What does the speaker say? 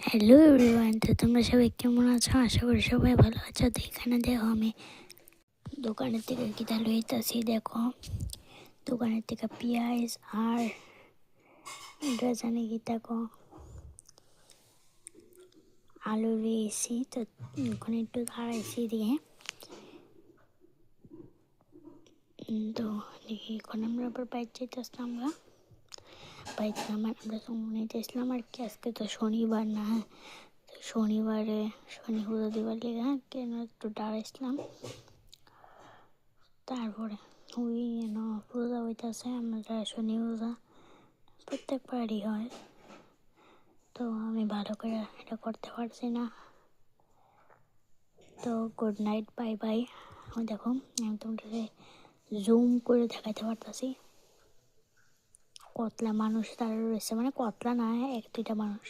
Hello everyone, তো তোমরা সবাই কেমন আছো? আশা করি সবাই ভালো আছো। তো এখানে দেখো আমি দোকানের থেকে কিতা লইতাছি। দেখো দোকানের থেকে পেঁয়াজ আর এটা জানি কি দেখো আলু লইছি। তো ওখানে একটু দাঁড়াইছি দিয়ে তো দেখি এখন আমরা আবার বাইরে যেতেছিলাম। আমরা নিতেছিলাম আর কি। আজকে তো শনিবার না, তো শনিবারে শনি পুজো দিবার লেগে কেন একটু দাঁড়াইছিলাম। তারপরে ওই পূজা হইতেছে, আমরা শনি পূজা প্রত্যেকবারই হয়। তো আমি ভালো করে এটা করতে পারছি না। তো গুড নাইট, বাই বাই। দেখো আমি তোমাকে জুম করে দেখাতে পারতেছি কতলা মানুষ তারা রয়েছে, মানে কতলা না, এক দুইটা মানুষ।